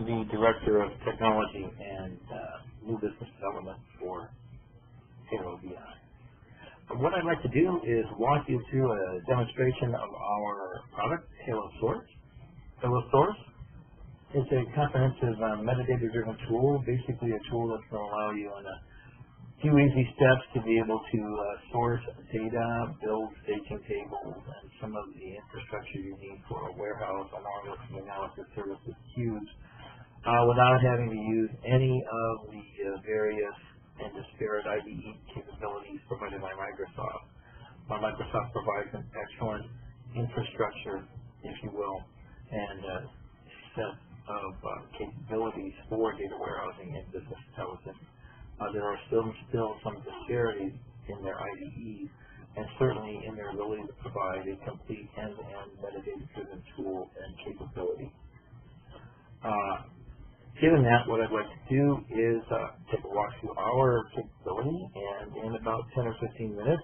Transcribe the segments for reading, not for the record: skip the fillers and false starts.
the Director of Technology and New Business Development for Halo BI. What I'd like to do is walk you through a demonstration of our product, Halo Source. Halo Source is a comprehensive metadata-driven tool, basically a tool that's going to allow you in a few easy steps to be able to source data, build staging tables, and some of the infrastructure you need for a warehouse along with the analysis services queues without having to use any of the various and disparate IDE capabilities provided by Microsoft. Microsoft provides an excellent infrastructure, if you will, and a set of capabilities for data warehousing and business intelligence. There are still some disparities in their IDE, and certainly in their ability to provide a complete end-to-end metadata-driven tool and capability. Given that, what I'd like to do is take a walk through our capability, and in about 10 or 15 minutes,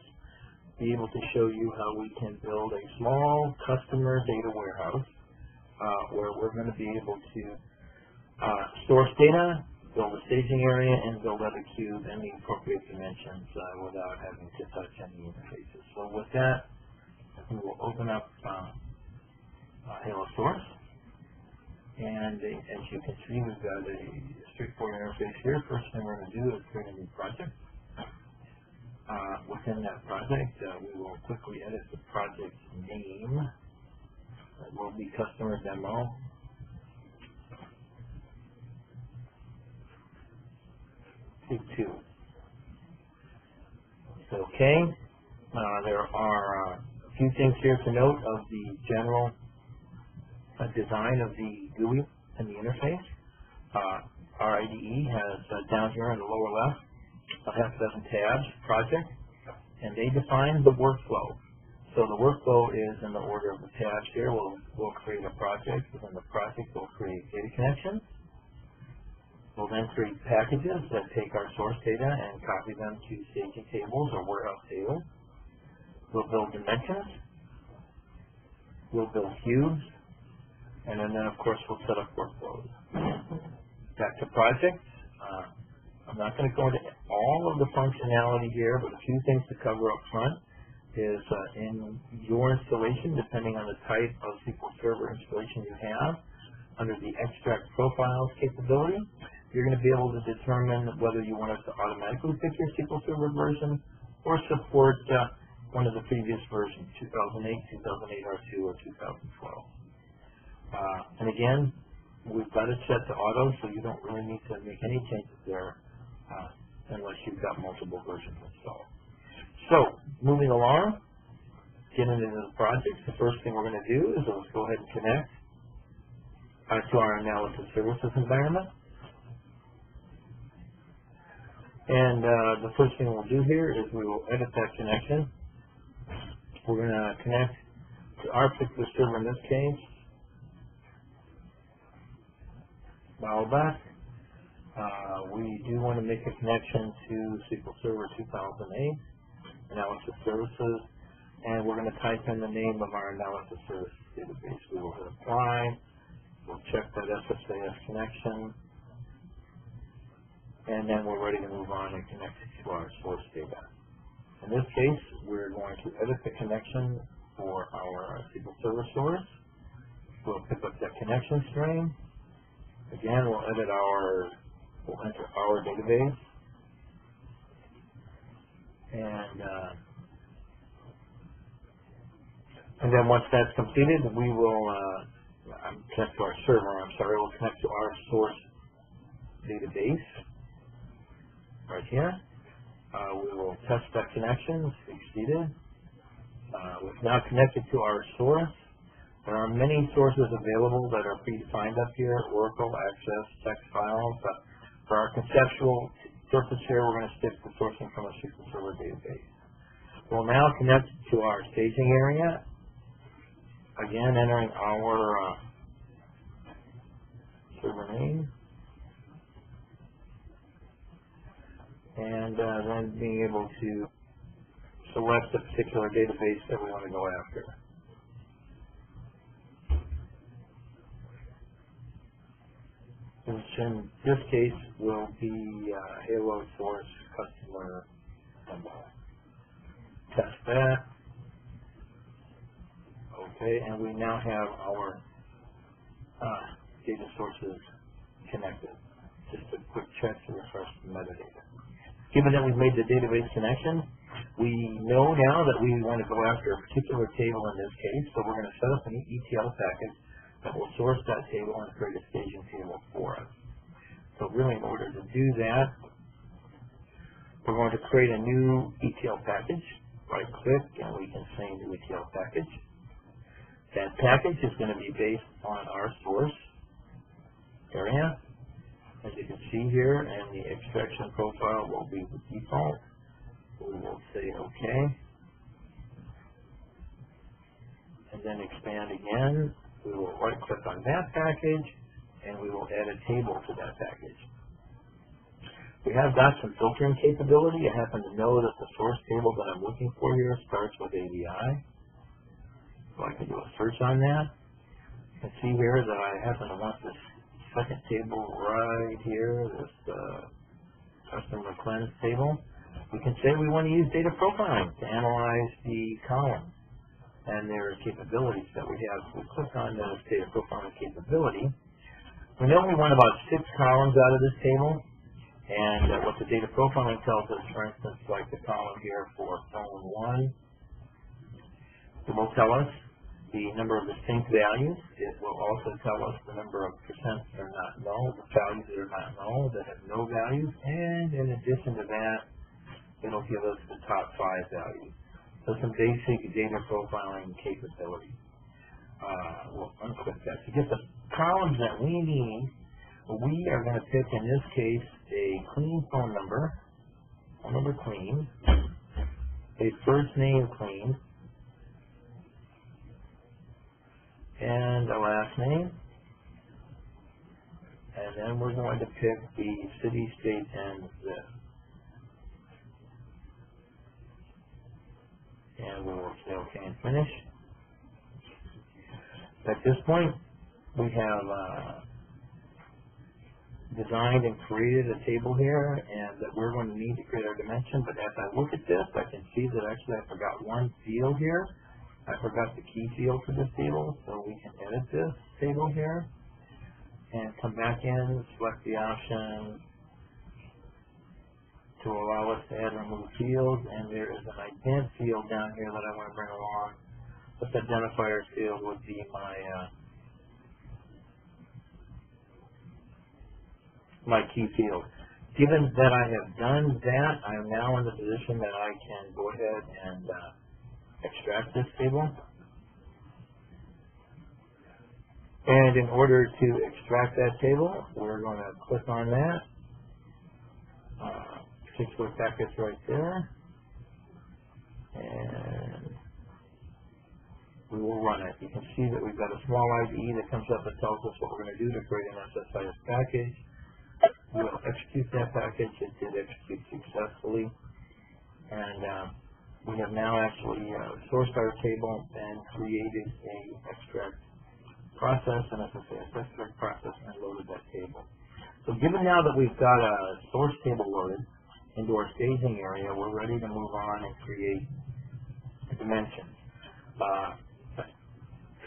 be able to show you how we can build a small customer data warehouse where we're going to be able to source data, build a staging area, and build other queues and the appropriate dimensions without having to touch any interfaces. So with that, we will open up Halo Source. And as you can see, we've got a straightforward interface here. First thing we're going to do is create a new project. Within that project, we will quickly edit the project name. That will be Customer Demo. Okay. There are a few things here to note of the general design of the GUI and the interface. Our IDE has down here in the lower left a half dozen tabs, project, and they define the workflow. So the workflow is in the order of the tabs here. We'll create a project. Within the project, we'll create data connections. We'll then create packages that take our source data and copy them to staging tables or warehouse tables. We'll build dimensions. We'll build cubes. And then, of course, we'll set up workflows. Back to projects. I'm not going to go into all of the functionality here, but a few things to cover up front is in your installation, depending on the type of SQL Server installation you have, under the extract profiles capability, you're going to be able to determine whether you want us to automatically pick your SQL Server version or support one of the previous versions, 2008, 2008 R2, or 2012. And again, we've got it set to auto, so you don't really need to make any changes there unless you've got multiple versions installed. So, moving along, getting into the project, the first thing we're going to do is let's go ahead and connect to our analysis services environment. And the first thing we'll do here is we will edit that connection. We're going to connect to our particular server in this case. Dial back. We do want to make a connection to SQL Server 2008 Analysis Services, and we're going to type in the name of our Analysis Services database. We will hit apply. We'll check that SSAS connection, and then we're ready to move on and connect to our source data. In this case, we're going to edit the connection for our SQL Server source. We'll pick up that connection string. Again, we'll enter our database, and then once that's completed, we will connect to our server. We'll connect to our source database right here. We will test that connection. Succeeded. We've now connected to our source. There are many sources available that are predefined up here: Oracle, Access, text files. For our conceptual purpose here, we're going to stick to sourcing from a SQL Server database. We'll now connect to our staging area. Again, entering our server name, and then being able to select the particular database that we want to go after. which in this case will be Halo source customer number. Test that. Okay, and we now have our data sources connected. Just a quick check to refresh the metadata. Given that we've made the database connection, we know now that we want to go after a particular table in this case, so we're going to set up an ETL package that will source that table and create a staging table for us. So really, in order to do that, we're going to create a new ETL package. Right-click, and we can say new ETL package. That package is going to be based on our source area. As you can see here, and the extraction profile will be the default. We will say OK. And then expand again. We will right-click on that package, and we will add a table to that package. We have got some filtering capability. I happen to know that the source table that I'm looking for here starts with ADI. So I can do a search on that. You can see here that I happen to want this second table right here, this customer cleanse table. We can say we want to use data profiling to analyze the columns and their capabilities that we have. So we click on this data profiling capability. We know we want about 6 columns out of this table, and what the data profiling tells us, for instance, like the column here for zone 1, it will tell us the number of distinct values. It will also tell us the number of percents that are not null, the values that are not null, that have no values, and in addition to that, it'll give us the top 5 values. So some basic data profiling capability. We'll unclick that. To get the columns that we need, we are going to pick, in this case, a clean phone number clean, a first name clean, and a last name. And then we're going to pick the city, state, and zip. And we will say OK and finish. At this point, we have designed and created a table here, and that we're going to need to create our dimension. But as I look at this, I can see that actually I forgot one field here. I forgot the key field for this table, so we can edit this table here and come back in, select the option to allow us to add and remove fields, and there is an ident field down here that I want to bring along. This identifier field would be my key field. Given that I have done that, I am now in the position that I can go ahead and extract this table. And in order to extract that table, we're going to click on that particular package right there, and we will run it. You can see that we've got a small IDE that comes up and tells us what we're going to do to create an SSIS package. We'll execute that package. It did execute successfully, and we have now actually sourced our table and created a extract process, and as I say, a extract process, and loaded that table. So given now that we've got a source table loaded into our staging area, we're ready to move on and create dimensions. I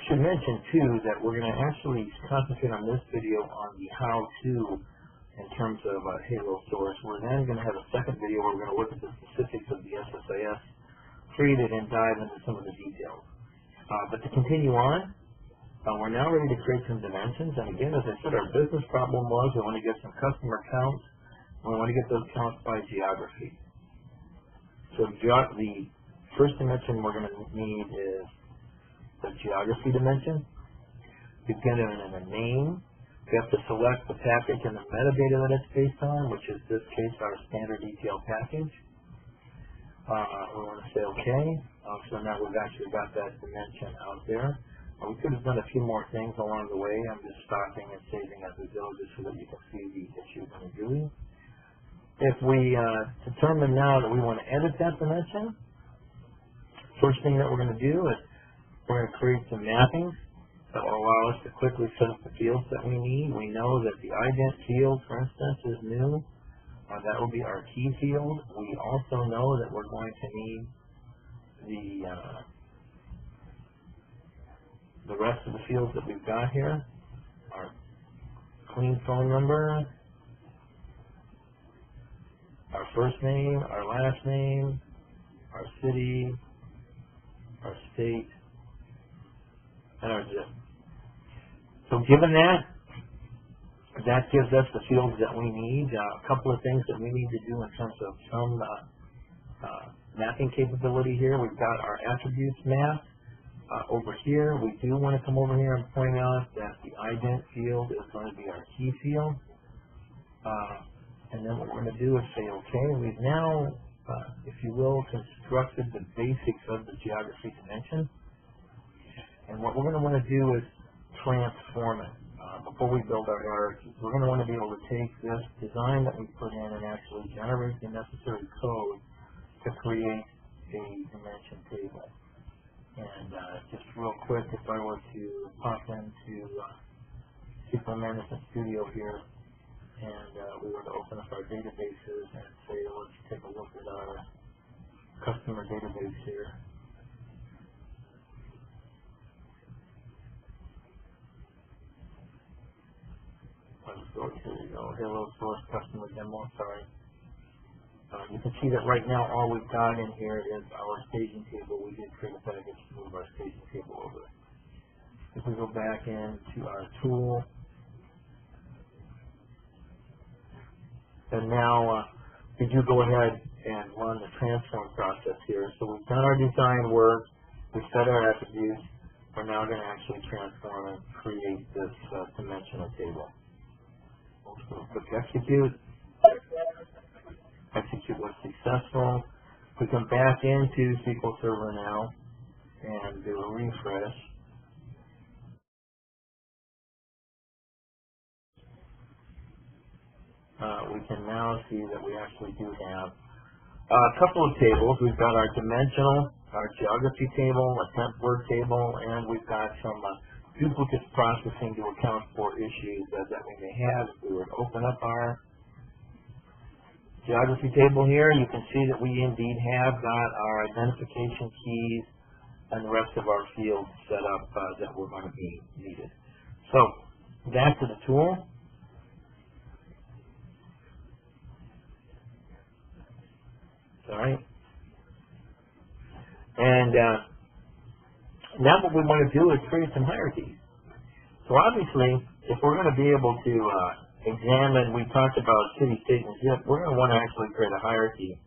should mention too that we're going to actually concentrate on this video on the how-to in terms of Halo source. We're then going to have a second video where we're going to look at the specifics of the SSIS, create it, and dive into some of the details. But to continue on, we're now ready to create some dimensions. And again, as I said, our business problem was we want to get some customer counts. We want to get those counts by geography. So the first dimension we're going to need is the geography dimension. We've given it a name. We have to select the package and the metadata that it's based on, which is this case our standard ETL package. We want to say OK. So now we've actually got that dimension out there. We could have done a few more things along the way. I'm just stopping and saving as we go just so that you can see the issues in the GUI. If we determine now that we want to edit that dimension, first thing that we're going to do is we're going to create some mappings that will allow us to quickly set up the fields that we need. We know that the ident field, for instance, is new. That will be our key field. We also know that we're going to need the rest of the fields that we've got here. Our clean phone number, our first name, our last name, our city, our state, and our zip. So given that gives us the fields that we need. A couple of things that we need to do in terms of some mapping capability here. We've got our attributes map over here. We do want to come over here and point out that the ident field is going to be our key field. And then what we're going to do is say, okay, we've now, if you will, constructed the basics of the geography dimension. And what we're going to want to do is transform it. Before we build our hierarchies, we're going to want to be able to take this design that we put in and actually generate the necessary code to create a dimension table. And just real quick, if I were to pop into SQL Management Studio here, and we were to open up our databases and say, let's take a look at our customer database here. Here we go. Hello source customer demo. Sorry. You can see that right now all we've got in here is our staging table. We did create a package to move our staging table over. If we go back into our tool, and now we do go ahead and run the transform process here. So we've done our design work. We've set our attributes. We're now going to actually transform and create this dimensional table. We'll click execute. Execute was successful. We come back into SQL Server now and do a refresh. We can now see that we actually do have a couple of tables. We've got our dimensional, our geography table, a temp word table, and we've got some duplicate processing to account for issues that we may have. If we were to open up our geography table here, you can see that we indeed have got our identification keys and the rest of our fields set up that were going to be needed. So back to the tool. Sorry. And now what we want to do is create some hierarchies. So obviously, if we're going to be able to examine, we talked about city, state, and zip, we're going to want to actually create a hierarchy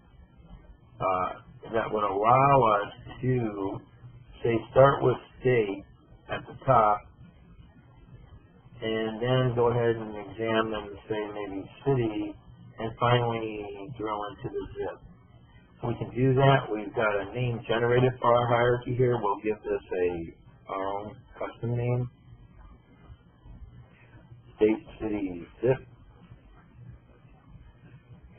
that would allow us to, say, start with state at the top, and then go ahead and examine, say, maybe city, and finally drill into the zip. We can do that. We've got a name generated for our hierarchy here. We'll give this our own custom name. State, city, zip.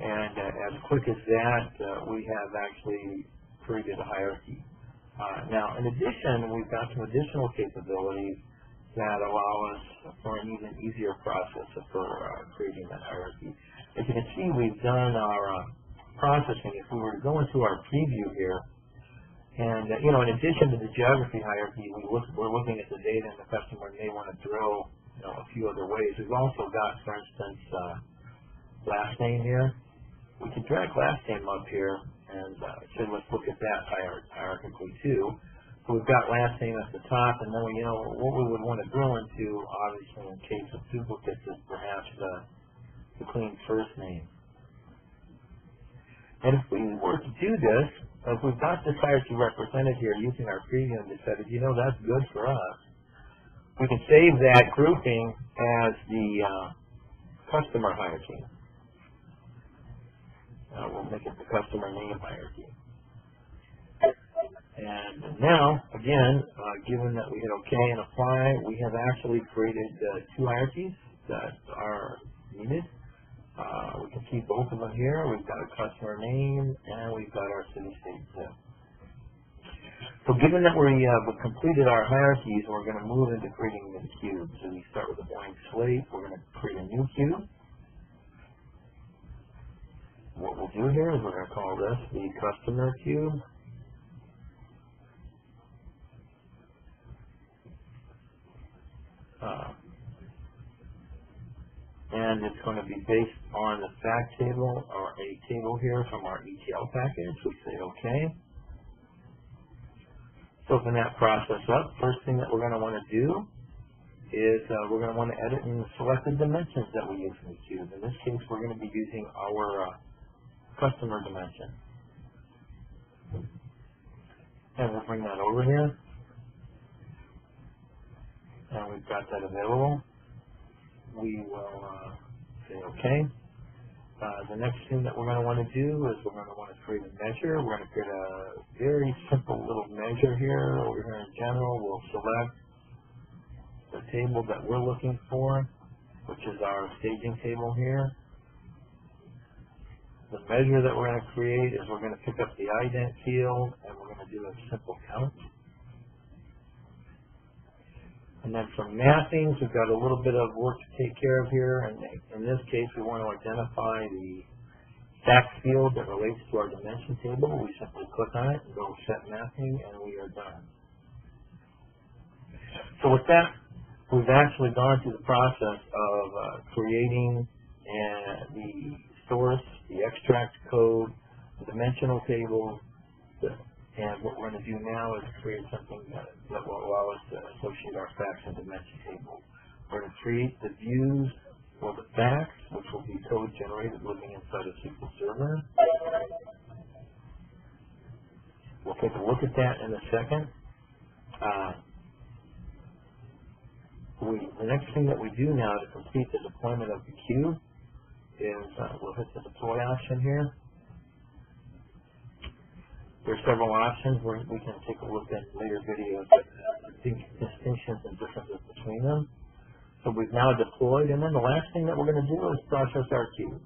And as quick as that, we have actually created a hierarchy. Now, in addition, we've got some additional capabilities that allow us for an even easier process for creating that hierarchy. As you can see, we've done our processing. If we were to go into our preview here, and in addition to the geography hierarchy, we're looking at the data and the customer may want to drill a few other ways. We've also got, for instance, last name here. We can drag last name up here and say let's look at that hierarchically too. So we've got last name at the top, and then what we would want to drill into, obviously in case of duplicates, is perhaps the clean first name. And if we were to do this, if we've got this hierarchy represented here using our preview and decided, that's good for us, we can save that grouping as the customer hierarchy. We'll make it the customer name hierarchy. And now, again, given that we hit OK and apply, we have actually created two hierarchies that are needed. We can see both of them here. We've got a customer name and we've got our city, state, zip. So given that we've completed our hierarchies, we're going to move into creating new cubes. So we start with a blank slate. We're going to create a new cube. What we'll do here is we're going to call this the customer cube. And it's going to be based on the fact table or a table here from our ETL package. We say OK. So open that process up. First thing that we're going to want to do is we're going to want to edit and select the dimensions that we use in the cube. In this case, we're going to be using our customer dimension. And we'll bring that over here. And we've got that available. We will say OK. The next thing that we're going to want to do is we're going to want to create a measure. We're going to create a very simple little measure here. Over here in general, we'll select the table that we're looking for, which is our staging table here. The measure that we're going to create is we're going to pick up the ident field, and we're going to do a simple count. And then for mappings, we've got a little bit of work to take care of here. And in this case, we want to identify the fact field that relates to our dimension table. We simply click on it and go set mapping, and we are done. So with that, we've actually gone through the process of creating the source, the extract code, the dimensional table, and what we're going to do now is create something that will allow us to associate our facts and dimension tables. We're going to create the views for the facts, which will be code generated living inside a SQL Server. We'll take a look at that in a second. The next thing that we do now to complete the deployment of the cube is we'll hit the deploy option here. There are several options where we can take a look at later videos, distinctions and differences between them. So we've now deployed, and then the last thing that we're going to do is process our cube.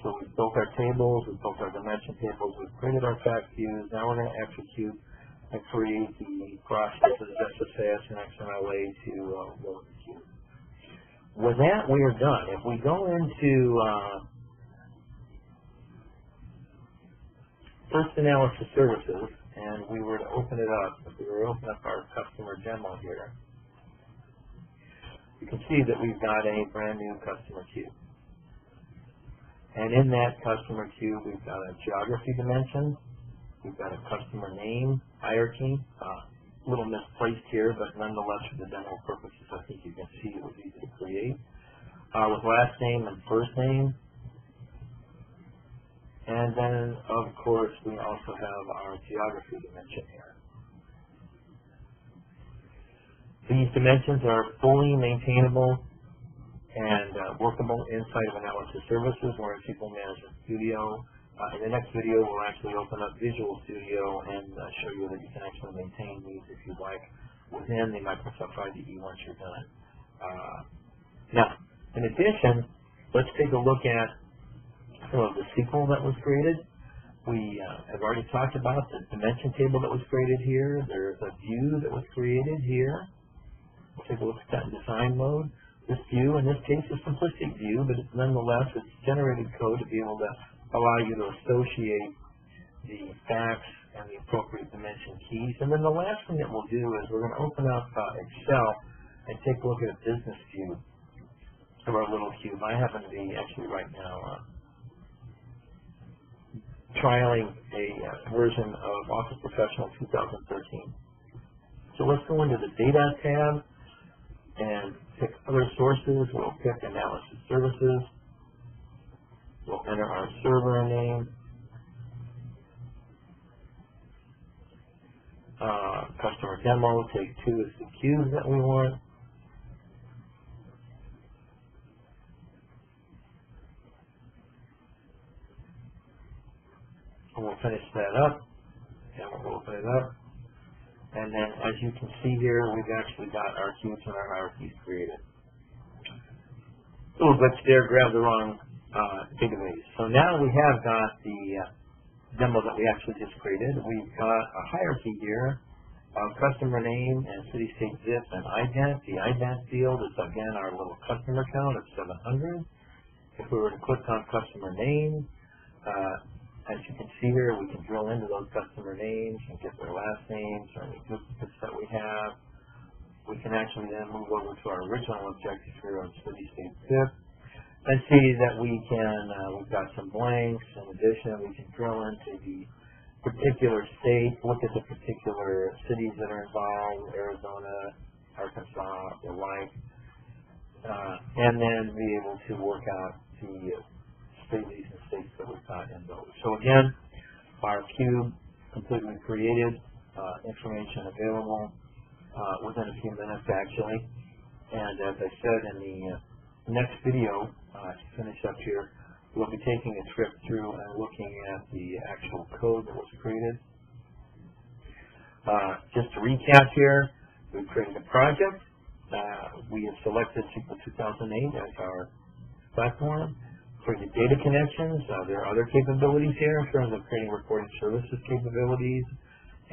So we've built our tables, we've built our dimension tables, we've created our fact views. Now we're going to execute and create the processes SSAS and XMLA to load the cube. With that, we are done. If we go into First Analysis Services, and we were to open it up, if we were to open up our customer demo here, you can see that we've got a brand new customer cube. And in that customer cube, we've got a geography dimension, we've got a customer name hierarchy, a little misplaced here, but nonetheless for the demo purposes, I think you can see it was easy to create, with last name and first name. And then, of course, we also have our geography dimension here. These dimensions are fully maintainable and workable inside of Analysis Services. We're in SQL Management Studio. In the next video, we'll actually open up Visual Studio and show you that you can actually maintain these if you'd like within the Microsoft IDE once you're done. Now, in addition, let's take a look at some of the SQL that was created. We have already talked about the dimension table that was created here. There's a view that was created here. We'll take a look at that in design mode. This view, in this case, is a simplistic view, but nonetheless, it's generated code to be able to allow you to associate the facts and the appropriate dimension keys. And then the last thing that we'll do is we're going to open up Excel and take a look at a business view of our little cube. I happen to be actually right now trialing a version of Office Professional 2013. So let's go into the Data tab and pick other sources. We'll pick Analysis Services. We'll enter our server name. Customer demo, take 2 as the cubes that we want. And we'll finish that up, and we'll open it up. And then, as you can see here, we've actually got our cubes and our hierarchies created. Ooh, but there, grabbed the wrong database. So now we have got the demo that we actually just created. We've got a hierarchy here of customer name and city, state, zip, and ident. The ident field is, again, our little customer count of 700. If we were to click on customer name, as you can see here, we can drill into those customer names and get their last names or any duplicates that we have. We can actually then move over to our original objective here on city, state, zip, and see that we can, we've got some blanks. In addition, we can drill into the particular state, look at the particular cities that are involved, Arizona, Arkansas, the like, and then be able to work out the cities and states that we've got in those. So again, our cube completely created, information available within a few minutes actually. And as I said in the next video, to finish up here, we'll be taking a trip through and looking at the actual code that was created. Just to recap here, we've created a project. We have selected SQL 2008 as our platform. Created data connections. There are other capabilities here in terms of creating reporting services capabilities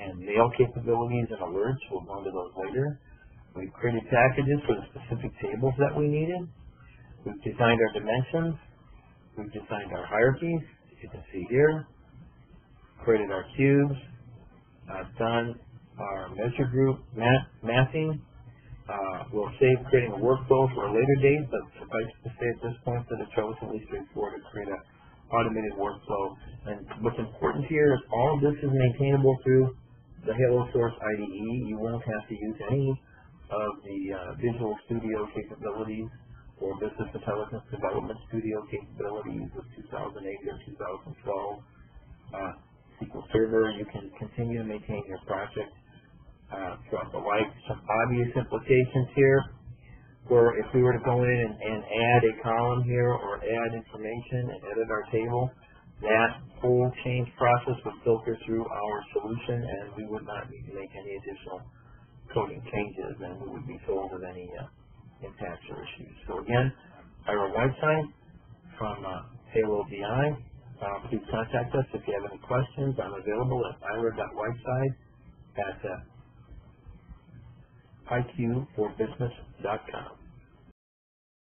and mail capabilities and alerts. We'll go into those later. We've created packages for the specific tables that we needed. We've designed our dimensions. We've designed our hierarchies, as you can see here. Created our cubes. Done our measure group mapping. We'll save creating a workflow for a later date, but suffice to say at this point that it's relatively straightforward to create an automated workflow. And what's important here is all of this is maintainable through the Halo Source IDE. You won't have to use any of the Visual Studio capabilities or Business Intelligence Development Studio capabilities of 2008 or 2012. SQL Server, you can continue to maintain your project throughout the life. Some obvious implications here, where if we were to go in and add a column here or add information and edit our table, that whole change process would filter through our solution and we would not need to make any additional coding changes and we would be told of any impacts or issues. So again, Ira Whiteside from Halo BI. Please contact us if you have any questions. I'm available at ira.whiteside at iqforbusiness.com.